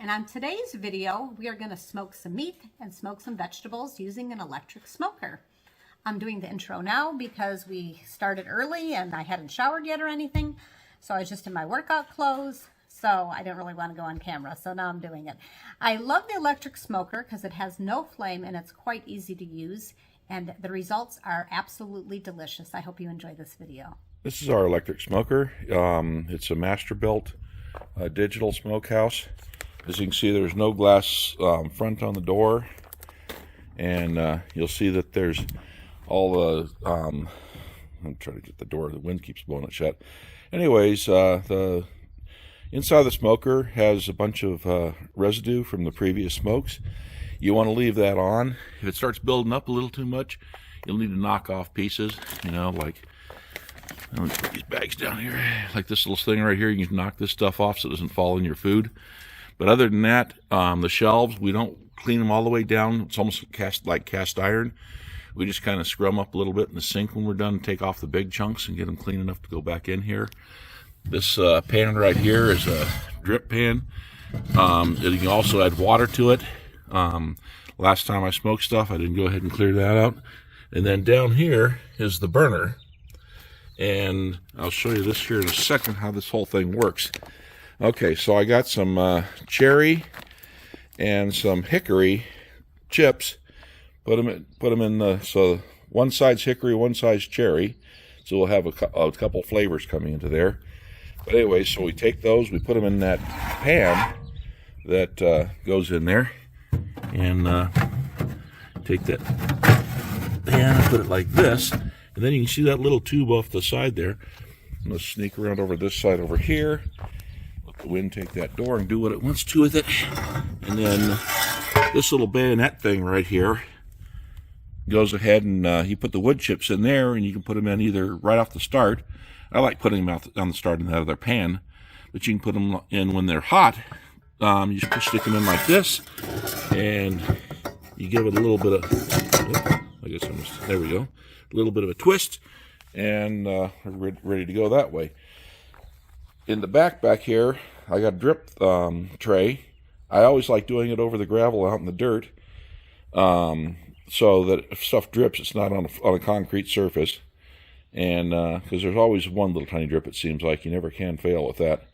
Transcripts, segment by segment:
and on today's video, we are going to smoke some meat and smoke some vegetables using an electric smoker. I'm doing the intro now because we started early and I hadn't showered yet or anything, so I was just in my workout clothes, so I didn't really want to go on camera, so now I'm doing it. I love the electric smoker because it has no flame and it's quite easy to use, and the results are absolutely delicious. I hope you enjoy this video. This is our electric smoker. It's a Masterbuilt digital smokehouse. As you can see, there's no glass front on the door, and you'll see that there's all the I'm trying to get the door, the wind keeps blowing it shut. Anyways, the inside of the smoker has a bunch of residue from the previous smokes. You want to leave that on. If it starts building up a little too much, you'll need to knock off pieces, like, let me put these bags down here, like this little thing right here. You can knock this stuff off so it doesn't fall in your food. But other than that, the shelves, we don't clean them all the way down. It's almost like cast iron. We just kind of scrub them up a little bit in the sink when we're done, take off the big chunks and get them clean enough to go back in here. This pan right here is a drip pan. You can also add water to it. Last time I smoked stuff, I didn't go ahead and clear that out. And then down here is the burner. And I'll show you this here in a second, how this whole thing works. Okay, so I got some cherry and some hickory chips. Put them in the, so one side's hickory, one side's cherry. So we'll have a couple flavors coming into there. But anyway, so we take those, we put them in that pan that goes in there. And take that pan and put it like this. And then you can see that little tube off the side there. I'm going to sneak around over this side over here. Let the wind take that door and do what it wants to with it. And then this little bayonet thing right here goes ahead and you put the wood chips in there, and you can put them in either right off the start. I like putting them out on the start and out of their pan. But you can put them in when they're hot. You just stick them in like this, and you give it a little bit of, there we go. A little bit of a twist, and we're ready to go that way. In the back here, I got a drip tray. I always like doing it over the gravel out in the dirt, so that if stuff drips, it's not on a concrete surface. And because there's always one little tiny drip, it seems like. You never can fail with that.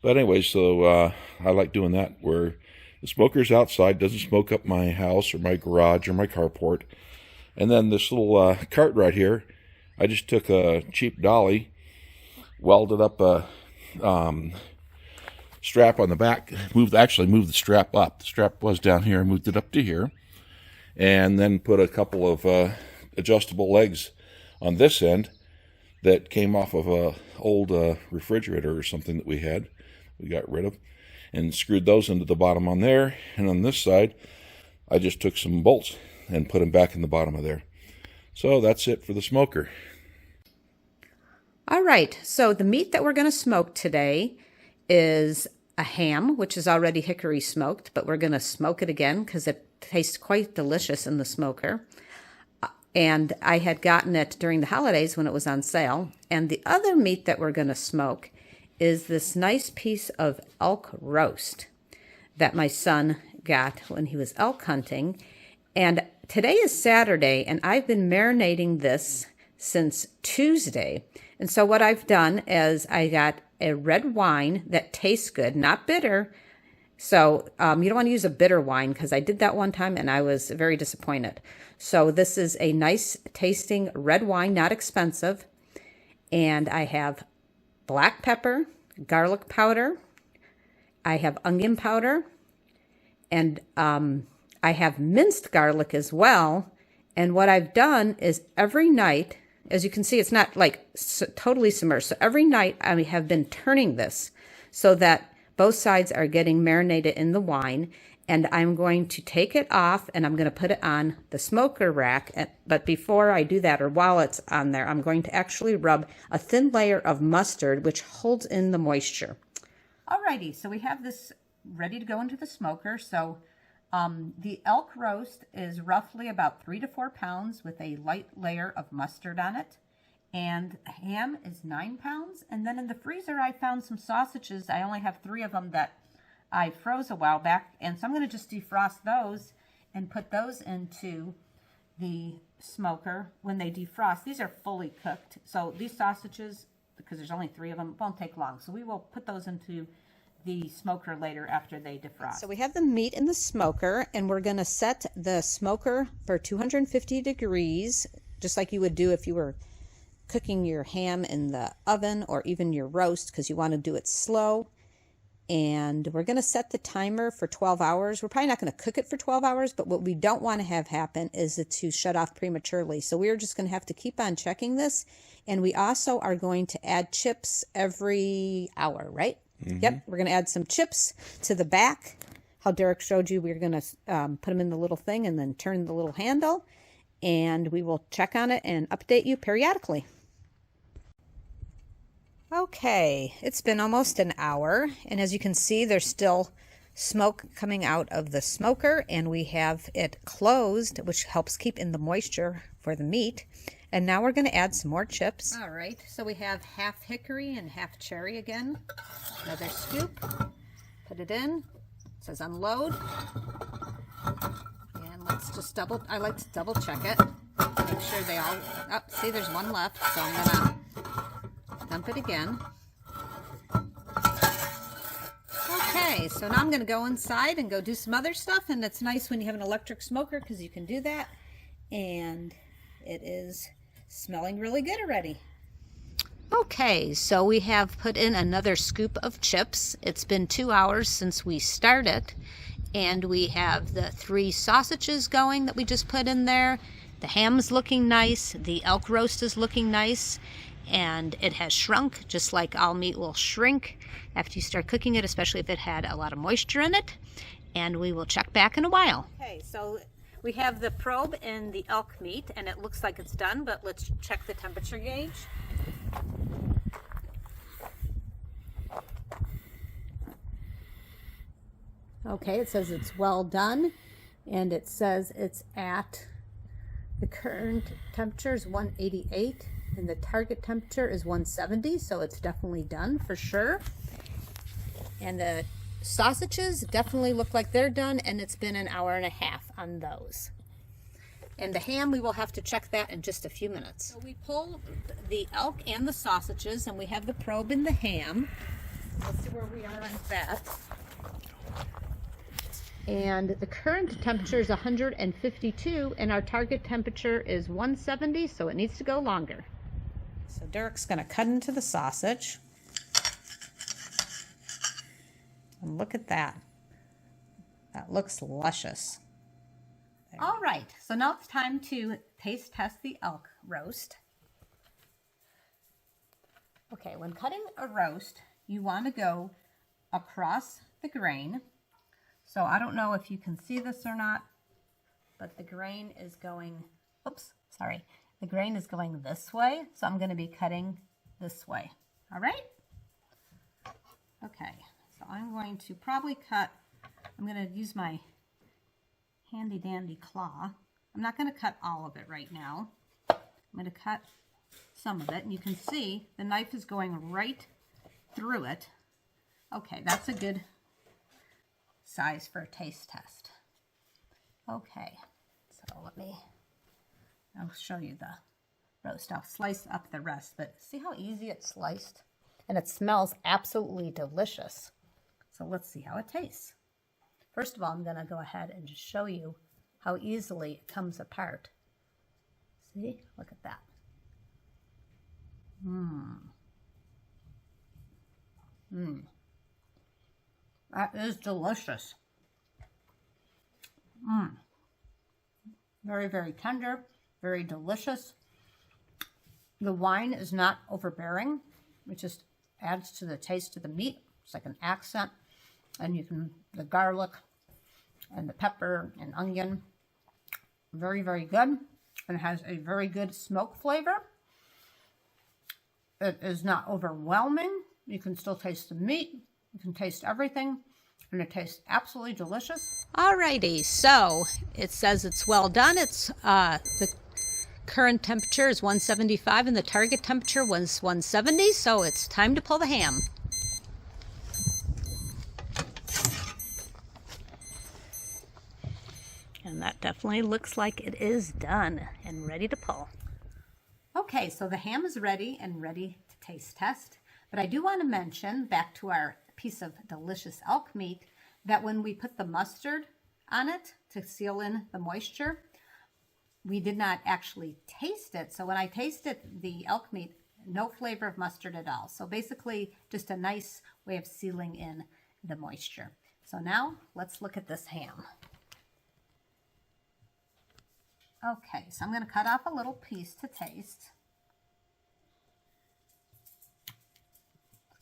But anyway, so I like doing that where the smoker's outside, doesn't smoke up my house or my garage or my carport. And then this little cart right here, I just took a cheap dolly, welded up a strap on the back, moved the strap up. The strap was down here, moved it up to here, and then put a couple of adjustable legs on this end that came off of a old refrigerator or something that we got rid of, and screwed those into the bottom on there. And on this side, I just took some bolts and put them back in the bottom of there. So that's it for the smoker. All right, so the meat that we're going to smoke today is a ham, which is already hickory smoked, but we're going to smoke it again because it tastes quite delicious in the smoker. And I had gotten it during the holidays when it was on sale. And the other meat that we're going to smoke is this nice piece of elk roast that my son got when he was elk hunting. And today is Saturday, and I've been marinating this since Tuesday. And so what I've done is I got a red wine that tastes good, not bitter. So you don't want to use a bitter wine because I did that one time and I was very disappointed. So this is a nice tasting red wine, not expensive. And I have black pepper, garlic powder. I have onion powder. And I have minced garlic as well. And what I've done is every night, as you can see, it's not like totally submerged. So every night I have been turning this so that both sides are getting marinated in the wine. And I'm going to take it off and I'm going to put it on the smoker rack. But before I do that, or while it's on there, I'm going to actually rub a thin layer of mustard, which holds in the moisture. Alrighty, so we have this ready to go into the smoker. So the elk roast is roughly about 3 to 4 pounds with a light layer of mustard on it. And ham is 9 pounds. And then in the freezer, I found some sausages. I only have 3 of them that I froze a while back, and so I'm going to just defrost those and put those into the smoker when they defrost. These are fully cooked, so these sausages, because there's only 3 of them, won't take long. So we will put those into the smoker later after they defrost. So we have the meat in the smoker, and we're going to set the smoker for 250 degrees, just like you would do if you were cooking your ham in the oven or even your roast, because you want to do it slow. And we're going to set the timer for 12 hours. We're probably not going to cook it for 12 hours, but what we don't want to have happen is it to shut off prematurely. So we're just going to have to keep on checking this. And we also are going to add chips every hour, right? Mm-hmm. Yep, we're going to add some chips to the back. How Derek showed you, we're going to put them in the little thing and then turn the little handle. And we will check on it and update you periodically. Okay, it's been almost an hour, and as you can see, there's still smoke coming out of the smoker, and we have it closed, which helps keep in the moisture for the meat. And now we're going to add some more chips. All right, so we have half hickory and half cherry again. Another scoop. Put it in. It says unload. And let's just I like to double check it. Make sure they all, oh, see there's one left, so I'm going to dump it again. Okay, so now I'm going to go inside and go do some other stuff, and it's nice when you have an electric smoker because you can do that, and it is smelling really good already. Okay, so we have put in another scoop of chips. It's been 2 hours since we started, and we have the 3 sausages going that we just put in there. The ham's looking nice, the elk roast is looking nice, and it has shrunk just like all meat will shrink after you start cooking it, especially if it had a lot of moisture in it. And we will check back in a while. Okay, so we have the probe in the elk meat, and it looks like it's done, but let's check the temperature gauge. Okay, it says it's well done, and it says it's at the current temperature is 188. And the target temperature is 170, so it's definitely done for sure. And the sausages definitely look like they're done, and it's been an hour and a half on those. And the ham, we will have to check that in just a few minutes. So we pull the elk and the sausages, and we have the probe in the ham. Let's see where we are on that. And the current temperature is 152, and our target temperature is 170, so it needs to go longer. So Derek's going to cut into the sausage. And look at that. That looks luscious. There. All right, so now it's time to taste test the elk roast. Okay, when cutting a roast, you want to go across the grain. So I don't know if you can see this or not, but the grain is going, the grain is going this way, so I'm going to be cutting this way. All right? Okay, so I'm going to probably cut, I'm going to use my handy dandy claw. I'm not going to cut all of it right now. I'm going to cut some of it, and you can see the knife is going right through it. Okay, that's a good size for a taste test. Okay, so I'll show you the roast. I'll slice up the rest, but see how easy it's sliced? And it smells absolutely delicious. So let's see how it tastes. First of all, I'm going to go ahead and just show you how easily it comes apart. See? Look at that. That is delicious. Very, very tender, very delicious. The wine is not overbearing. It just adds to the taste of the meat. It's like an accent. And the garlic and the pepper and onion, very, very good. And it has a very good smoke flavor. It is not overwhelming. You can still taste the meat. You can taste everything, and it tastes absolutely delicious. Alrighty, so it says it's well done. It's the current temperature is 175, and the target temperature was 170. So it's time to pull the ham. And that definitely looks like it is done and ready to pull. Okay, so the ham is ready and ready to taste test. But I do want to mention, back to our piece of delicious elk meat, that when we put the mustard on it to seal in the moisture, we did not actually taste it. So when I tasted the elk meat, no flavor of mustard at all. So basically just a nice way of sealing in the moisture. So now let's look at this ham. Okay, so I'm going to cut off a little piece to taste.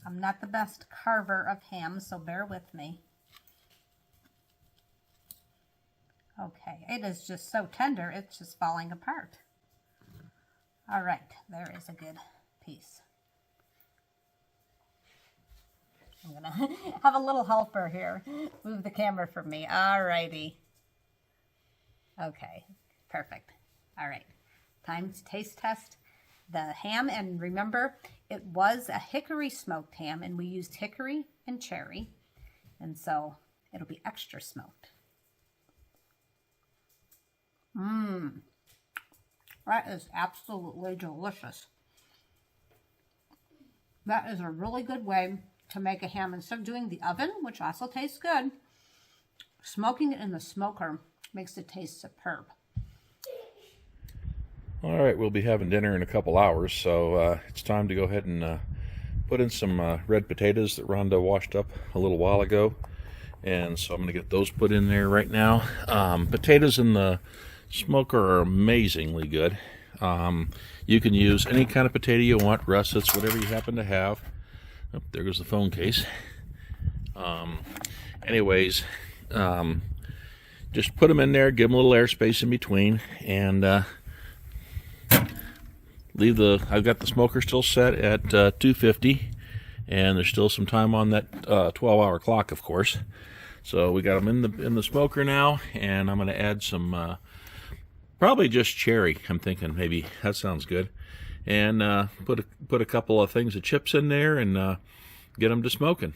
I'm not the best carver of ham, so bear with me. Okay, it is just so tender, it's just falling apart. All right, there is a good piece. I'm gonna have a little helper here. Move the camera from me. All righty. Okay, perfect. All right, time to taste test the ham. And remember, it was a hickory smoked ham, and we used hickory and cherry. And so it'll be extra smoked. That is absolutely delicious. That is a really good way to make a ham. Instead of doing the oven, which also tastes good, smoking it in the smoker makes it taste superb. All right, we'll be having dinner in a couple hours, so it's time to go ahead and put in some red potatoes that Rhonda washed up a little while ago. And so I'm going to get those put in there right now. Potatoes in the smoker are amazingly good. You can use any kind of potato you want, russets, whatever you happen to have. Oh, there goes the phone case. Anyways, just put them in there, give them a little airspace in between, and I've got the smoker still set at 250, and there's still some time on that 12-hour clock, of course. So we got them in the smoker now, and I'm going to add some probably just cherry. I'm thinking maybe that sounds good, and put a couple of things of chips in there and get them to smoking.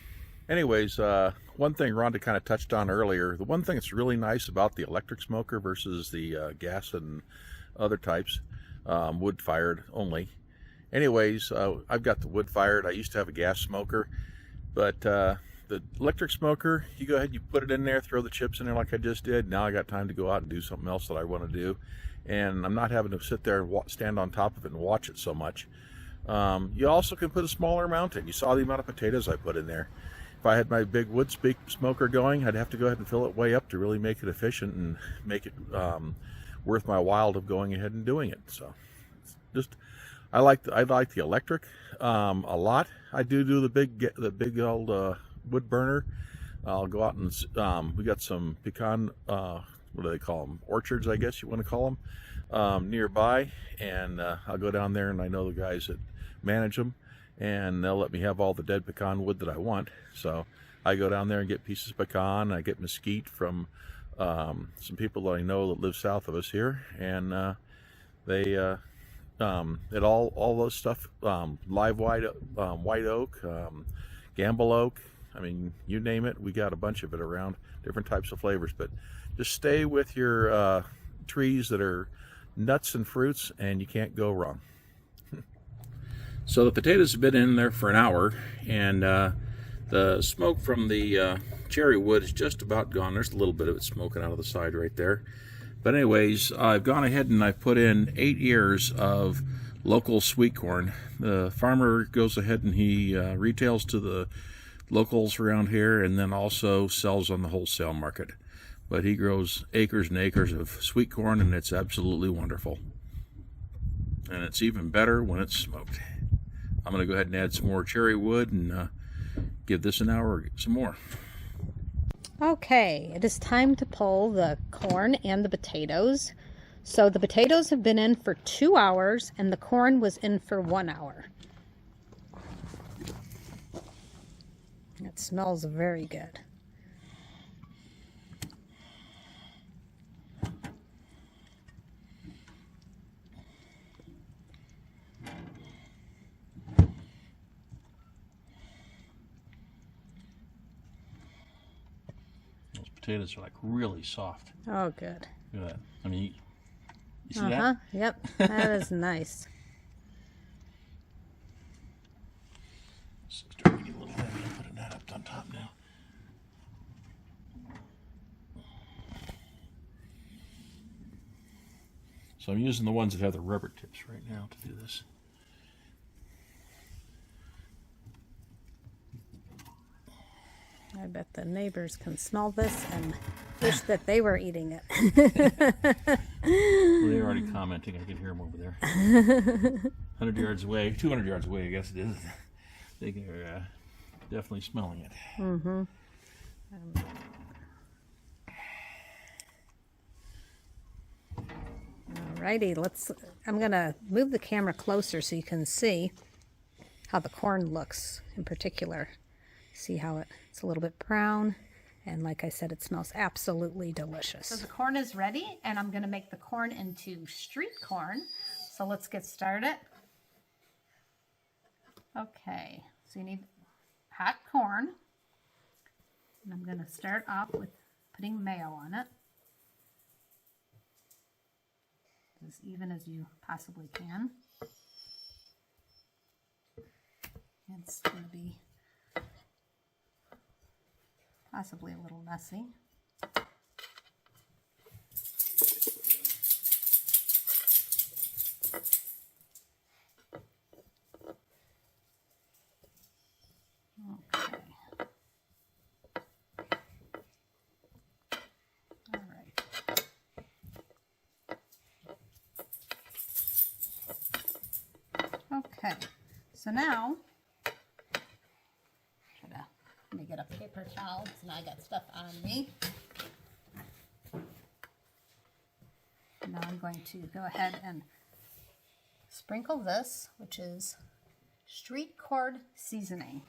Anyways, one thing Rhonda kind of touched on earlier, the one thing that's really nice about the electric smoker versus the gas and other types, wood-fired only. Anyways, I've got the wood-fired. I used to have a gas smoker, but the electric smoker, you go ahead, you put it in there, throw the chips in there like I just did. Now I got time to go out and do something else that I want to do, and I'm not having to sit there and stand on top of it and watch it so much. You also can put a smaller amount in. You saw the amount of potatoes I put in there. If I had my big wood smoker going, I'd have to go ahead and fill it way up to really make it efficient and make it worth my while of going ahead and doing it. So just I like the electric a lot. I do the big old wood burner. I'll go out and we got some pecan what do they call them, orchards, I guess you want to call them, nearby, and I'll go down there, and I know the guys that manage them, and they'll let me have all the dead pecan wood that I want. So I go down there and get pieces of pecan. I get mesquite from some people that I know that live south of us here, and they it all those stuff, live white oak, gamble oak, I mean, you name it, we got a bunch of it around, different types of flavors. But just stay with your trees that are nuts and fruits, and you can't go wrong. So the potatoes have been in there for an hour, and the smoke from the cherry wood is just about gone. There's a little bit of it smoking out of the side right there. But anyways, I've gone ahead and I've put in 8 ears of local sweet corn. The farmer goes ahead and he retails to the locals around here, and then also sells on the wholesale market. But he grows acres and acres of sweet corn, and it's absolutely wonderful. And it's even better when it's smoked. I'm going to go ahead and add some more cherry wood and give this an hour or some more. Okay, it is time to pull the corn and the potatoes. So the potatoes have been in for 2 hours, and the corn was in for 1 hour. It smells very good. Those potatoes are like really soft. Oh, good. Look at that. I mean, you see Uh-huh. Yep. That is nice. It's starting to get a little heavy. I'm putting that up on top now. So I'm using the ones that have the rubber tips right now to do this. I bet the neighbors can smell this and wish that they were eating it. Well, they're already commenting. I can hear them over there. 100 yards away, 200 yards away, I guess it is. They are definitely smelling it. Mm-hmm. Alrighty, I'm gonna move the camera closer so you can see how the corn looks in particular. See how it's a little bit brown, and like I said, it smells absolutely delicious. So the corn is ready, and I'm gonna make the corn into street corn. So let's get started. Okay, so you need hot corn, and I'm gonna start off with putting mayo on it, as even as you possibly can. It's gonna be possibly a little messy. Okay. All right. Okay. So now, let me get a paper towel, because now I got stuff on me. Now I'm going to go ahead and sprinkle this, which is street corn seasoning.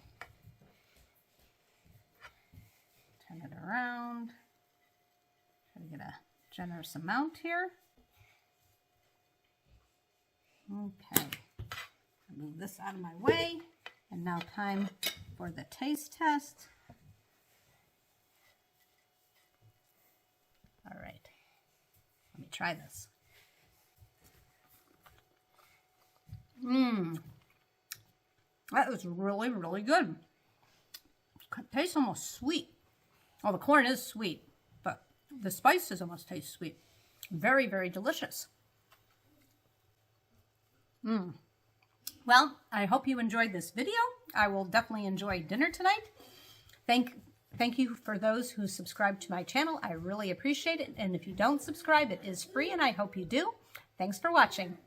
Turn it around. Try to get a generous amount here. Okay. Move this out of my way. And now time for the taste test. All right, let me try this. That was really, really good. It tastes almost sweet. Well, the corn is sweet, but the spices almost taste sweet. Very, very delicious. Well, I hope you enjoyed this video. I will definitely enjoy dinner tonight. Thank you for those who subscribe to my channel. I really appreciate it. And if you don't subscribe, it is free, and I hope you do. Thanks for watching.